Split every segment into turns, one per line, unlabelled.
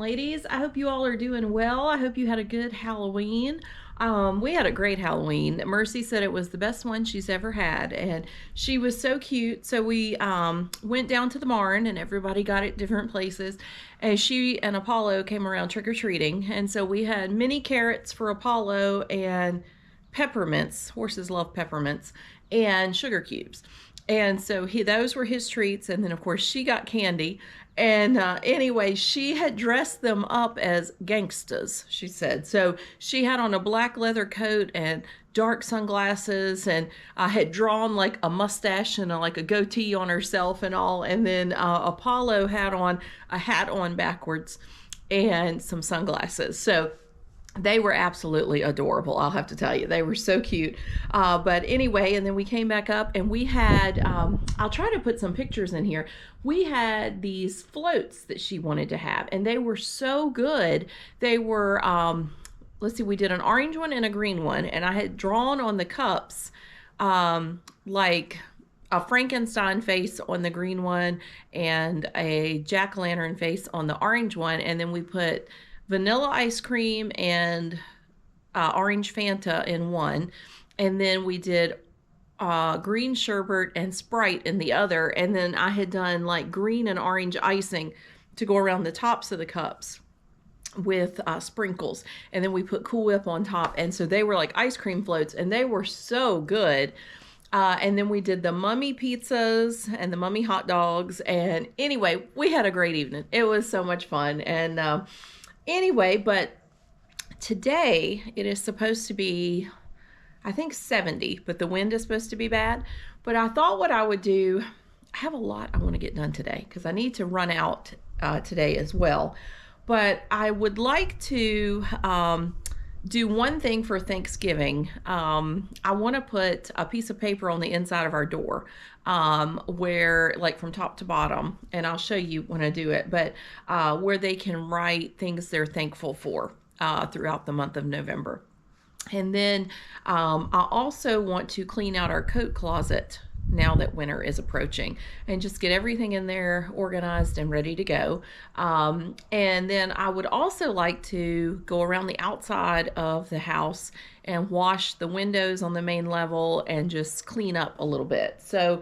ladies. I hope you all are doing well. I hope you had a good Halloween. We had a great Halloween. Mercy said it was the best one she's ever had, and she was so cute. So we went down to the barn, and everybody got at different places. And she and Apollo came around trick or treating, and so we had mini carrots for Apollo and peppermints. Horses love peppermints and sugar cubes. And so those were his treats, and then of course she got candy. And anyway, she had dressed them up as gangsters, she said. So she had on a black leather coat and dark sunglasses, and had drawn like a mustache and like a goatee on herself and all. And then Apollo had on a hat on backwards and some sunglasses. So they were absolutely adorable, I'll have to tell you. They were so cute. But anyway, and then we came back up and we had, I'll try to put some pictures in here. We had these floats that she wanted to have, and they were so good. They were, let's see, we did an orange one and a green one, and I had drawn on the cups like a Frankenstein face on the green one and a jack-o'-lantern face on the orange one, and then we put vanilla ice cream and orange Fanta in one, and then we did green sherbet and Sprite in the other, and then I had done like green and orange icing to go around the tops of the cups with sprinkles, and then we put Cool Whip on top, and so they were like ice cream floats, and they were so good. And then we did the mummy pizzas and the mummy hot dogs, and anyway, we had a great evening. It was so much fun. And anyway, but today it is supposed to be, I think 70, but the wind is supposed to be bad. But I thought what I would do, I have a lot I want to get done today because I need to run out today as well. But I would like to do one thing for Thanksgiving. I want to put a piece of paper on the inside of our door, where like from top to bottom, and I'll show you when I do it, but where they can write things they're thankful for throughout the month of November. And then I also want to clean out our coat closet now that winter is approaching, and just get everything in there organized and ready to go. And then I would also like to go around the outside of the house and wash the windows on the main level and just clean up a little bit. So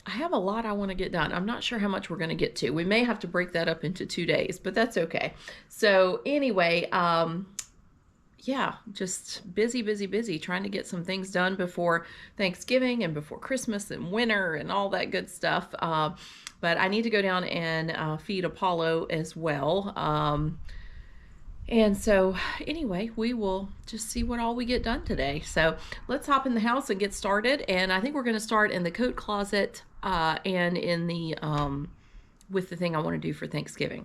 I have a lot I want to get done. I'm not sure how much we're going to get to. We may have to break that up into 2 days, but that's okay. So anyway, yeah, just busy trying to get some things done before Thanksgiving and before Christmas and winter and all that good stuff. But I need to go down and feed Apollo as well. And so anyway, we will just see what all we get done today. So let's hop in the house and get started. And I think we're going to start in the coat closet and in the with the thing I want to do for Thanksgiving.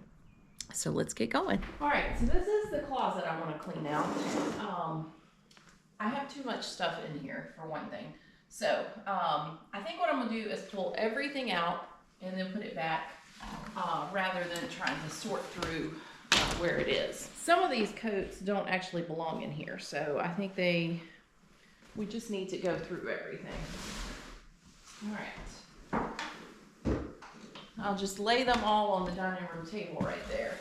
So let's get going. All right, so this is the closet I want to clean out. I have too much stuff in here for one thing. So I think what I'm gonna do is pull everything out and then put it back rather than trying to sort through where it is. Some of these coats don't actually belong in here, so I think we just need to go through everything. All right. I'll just lay them all on the dining room table right there.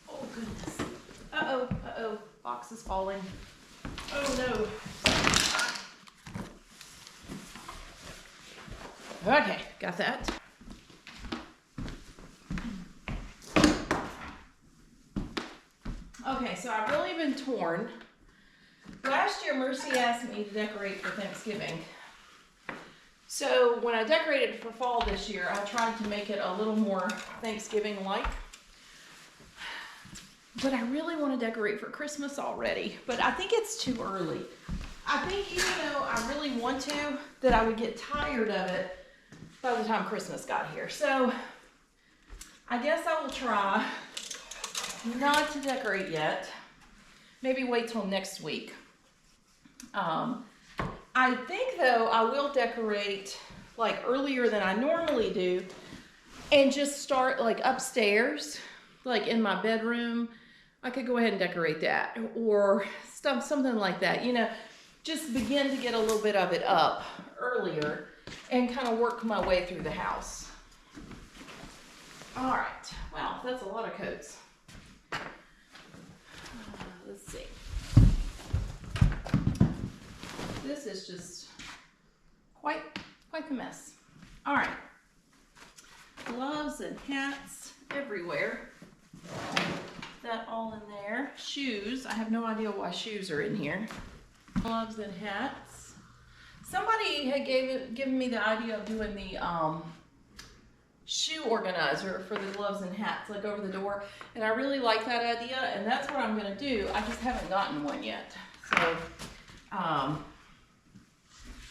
Oh goodness. Uh-oh, box is falling. Oh no. Okay, got that. Okay, so I've really been torn. Last year, Mercy asked me to decorate for Thanksgiving. So when I decorated for fall this year, I tried to make it a little more Thanksgiving-like. But I really want to decorate for Christmas already, but I think it's too early. I think even though I really want to, that I would get tired of it by the time Christmas got here. So I guess I will try not to decorate yet. Maybe wait till next week. I think though I will decorate like earlier than I normally do and just start like upstairs, like in my bedroom. I could go ahead and decorate that or something like that, you know, just begin to get a little bit of it up earlier and kind of work my way through the house. All right, wow, that's a lot of coats. Let's see. This is just quite the mess. All right, gloves and hats everywhere. That all in there. Shoes, I have no idea why shoes are in here. Gloves and hats. Somebody had given me the idea of doing the shoe organizer for the gloves and hats, like over the door, and I really like that idea, and that's what I'm gonna do. I just haven't gotten one yet. So,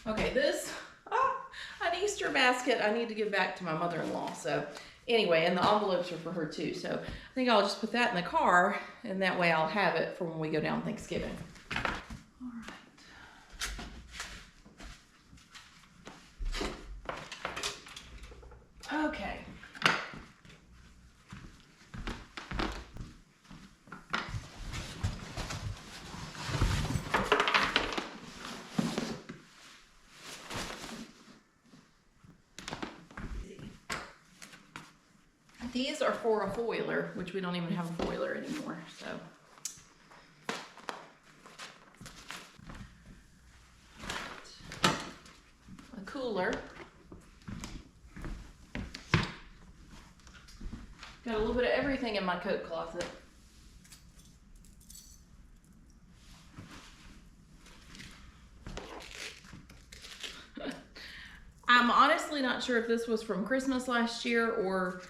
okay, this, an Easter basket I need to give back to my mother-in-law. So anyway, and the envelopes are for her too. So I think I'll just put that in the car, and that way I'll have it for when we go down Thanksgiving. All right. Okay. These are for a foiler, which we don't even have a foiler anymore, so. A cooler. Got a little bit of everything in my coat closet. I'm honestly not sure if this was from Christmas last year, or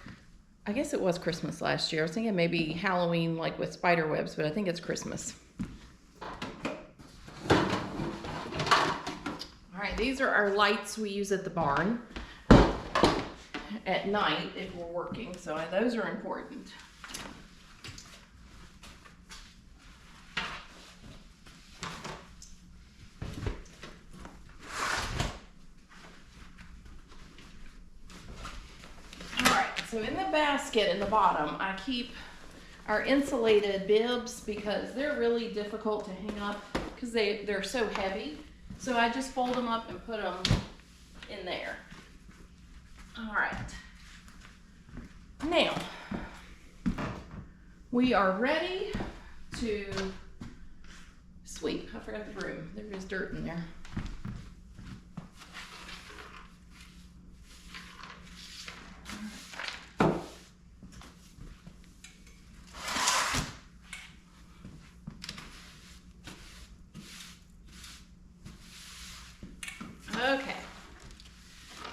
I guess it was Christmas last year. I was thinking maybe Halloween, like with spider webs, but I think it's Christmas. All right, these are our lights we use at the barn at night if we're working, so those are important. So in the basket in the bottom, I keep our insulated bibs because they're really difficult to hang up because they're so heavy. So I just fold them up and put them in there. All right. Now, we are ready to sweep. I forgot the broom. There is dirt in there. Okay,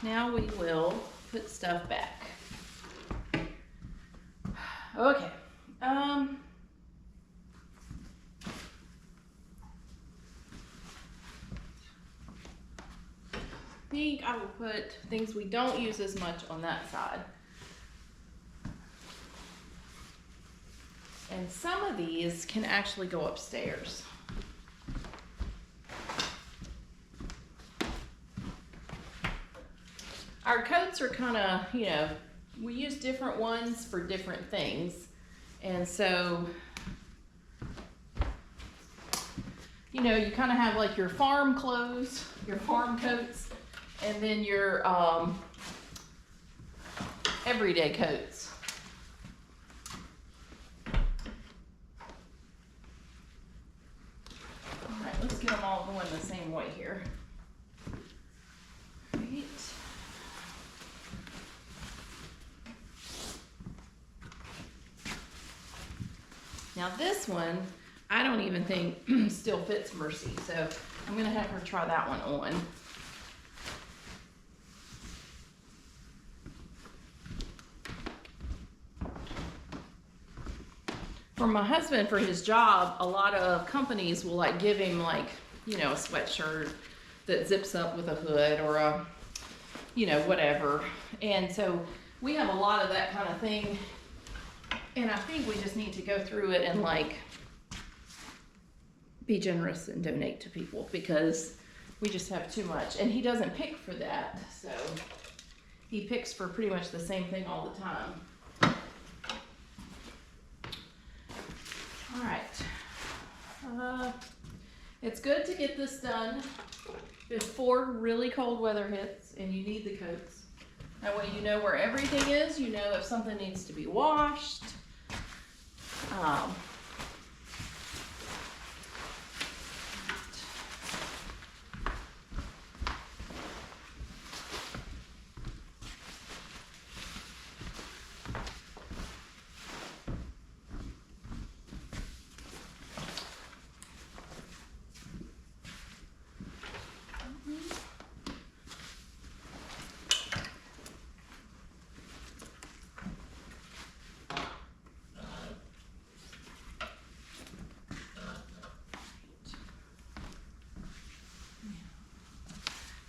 now we will put stuff back. Okay, I think I will put things we don't use as much on that side. And some of these can actually go upstairs. Our coats are kind of, you know, we use different ones for different things. And so, you know, you kind of have like your farm clothes, your farm coats, and then your everyday coats. All right, let's get them all going the same way here. Right. Now this one, I don't even think still fits Mercy, so I'm gonna have her try that one on. For my husband, for his job, a lot of companies will like give him like, you know, a sweatshirt that zips up with a hood or a, you know, whatever. And so we have a lot of that kind of thing. And I think we just need to go through it and like be generous and donate to people because we just have too much. And he doesn't pick for that, so he picks for pretty much the same thing all the time. All right. It's good to get this done before really cold weather hits and you need the coats. That way you know where everything is. You know if something needs to be washed.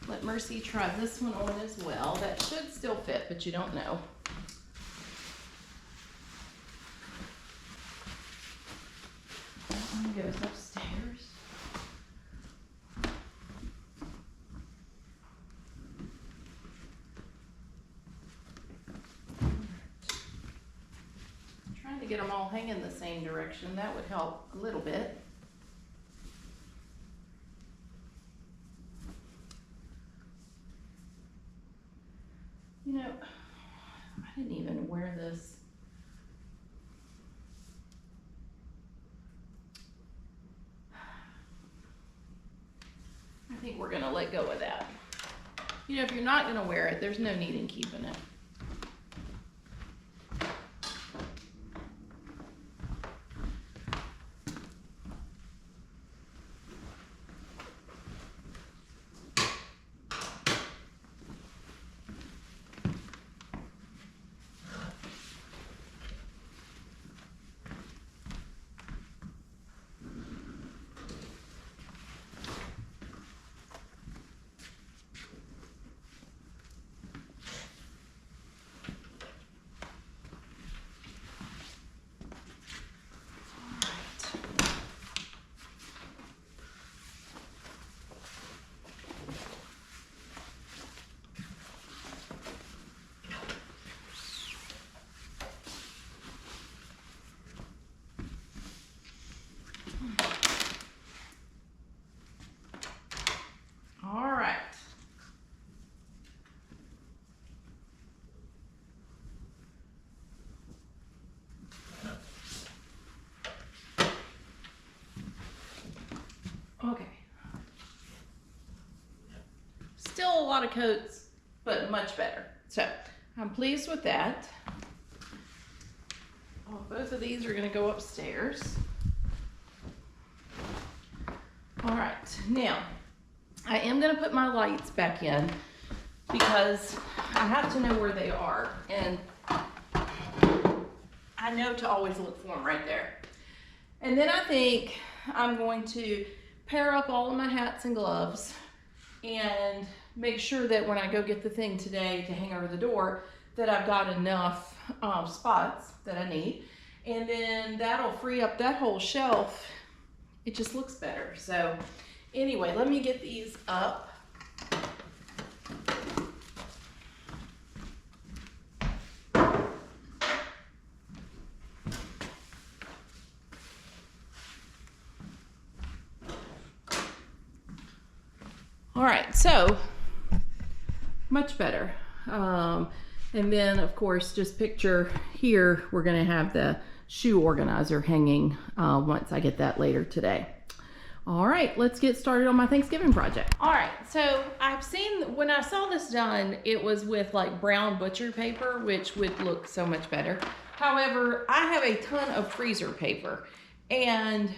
Let Mercy try this one on as well. That should still fit, but you don't know. That one goes upstairs. I'm trying to get them all hanging the same direction. That would help a little bit. You know, I didn't even wear this. I think we're gonna let go of that. You know, if you're not gonna wear it, there's no need in keeping it. All right. Okay. Still a lot of coats, but much better. So I'm pleased with that. Oh, both of these are going to go upstairs. All right, now I am going to put my lights back in because I have to know where they are, and I know to always look for them right there. And then I think I'm going to pair up all of my hats and gloves and make sure that when I go get the thing today to hang over the door that I've got enough spots that I need, and then that'll free up that whole shelf. It just looks better. So anyway, let me get these up. All right, so much better. And then of course, just picture here, we're gonna have the shoe organizer hanging once I get that later today. All right, let's get started on my Thanksgiving project. All right, so I've seen, when I saw this done, it was with like brown butcher paper, which would look so much better. However, I have a ton of freezer paper and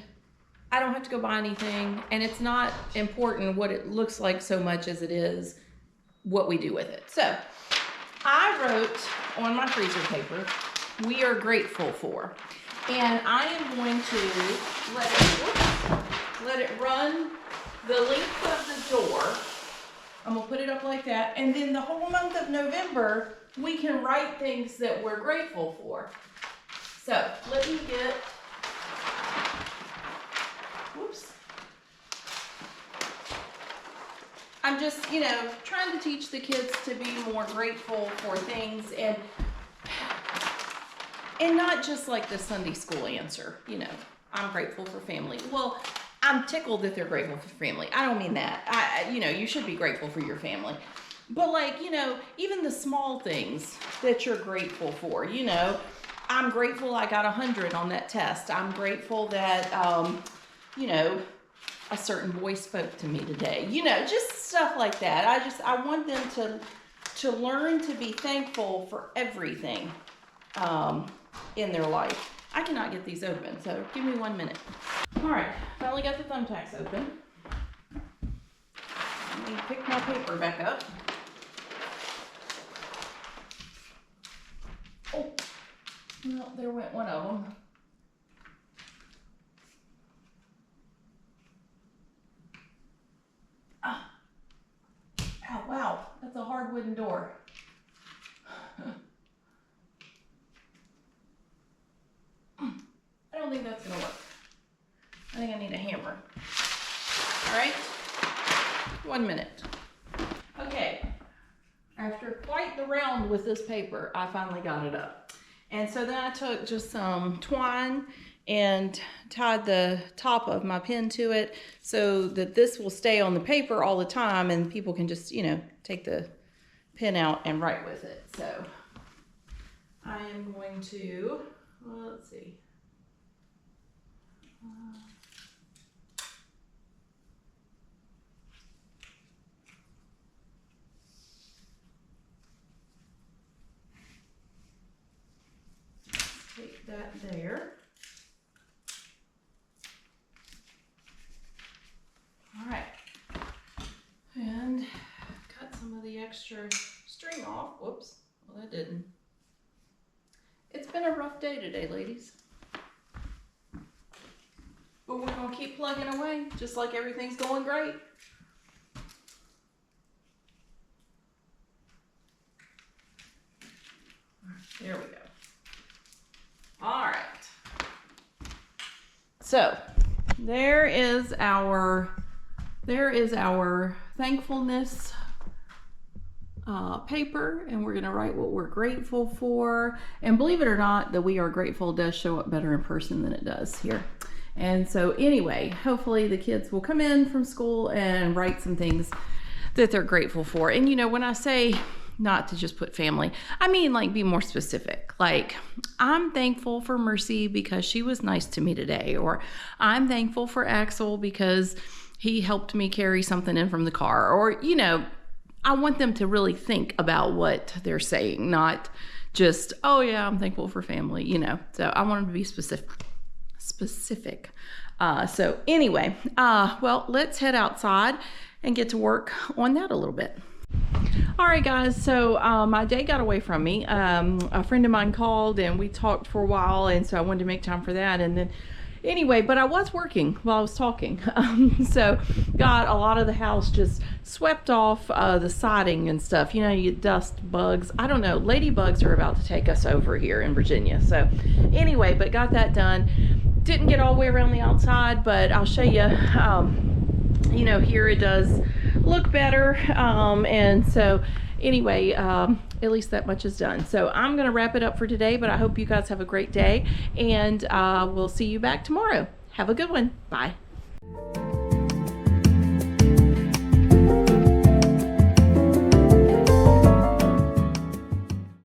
I don't have to go buy anything, and it's not important what it looks like so much as it is what we do with it. So I wrote on my freezer paper, "We are grateful for," and I am going to let it run the length of the door. I'm gonna put it up like that, and then the whole month of November we can write things that we're grateful for. So let me get, whoops. I'm just, you know, trying to teach the kids to be more grateful for things, and not just like the Sunday school answer, you know, I'm grateful for family. Well, I'm tickled that they're grateful for family. I don't mean that. You know, you should be grateful for your family. But like, you know, even the small things that you're grateful for, you know, I'm grateful I got 100 on that test. I'm grateful that, you know, a certain boy spoke to me today. You know, just stuff like that. I want them to learn to be thankful for everything in their life. I cannot get these open, so give me 1 minute. All right, finally got the thumbtacks open. Let me pick my paper back up. Oh, well, there went one of them. Ah. Oh, wow, that's a hard wooden door. I don't think that's gonna work. I think I need a hammer. All right, 1 minute. Okay, after quite the round with this paper, I finally got it up. And so then I took just some twine and tied the top of my pen to it so that this will stay on the paper all the time and people can just, you know, take the pen out and write with it. So I am going to, well, let's see. Take that there. All right. And cut some of the extra string off. Whoops. Well, that didn't. It's been a rough day today, ladies. But we're going to keep plugging away, just like everything's going great. There we go. All right. So there is our thankfulness paper, and we're going to write what we're grateful for. And believe it or not, that we are grateful does show up better in person than it does here. And so anyway, hopefully the kids will come in from school and write some things that they're grateful for. And you know, when I say not to just put family, I mean like be more specific. Like, I'm thankful for Mercy because she was nice to me today, or I'm thankful for Axel because he helped me carry something in from the car, or, you know, I want them to really think about what they're saying, not just, oh yeah, I'm thankful for family, you know. So I want them to be specific. So anyway, well, let's head outside and get to work on that a little bit. All right, guys, so my day got away from me. A friend of mine called and we talked for a while, and so I wanted to make time for that. And then anyway, but I was working while I was talking. So got a lot of the house just swept off, the siding and stuff. You know, you get dust, bugs. I don't know. Ladybugs are about to take us over here in Virginia. So anyway, but got that done. Didn't get all the way around the outside, but I'll show you. You know, here it does look better. And so anyway, at least that much is done. So I'm going to wrap it up for today, but I hope you guys have a great day, and we'll see you back tomorrow. Have a good one. Bye.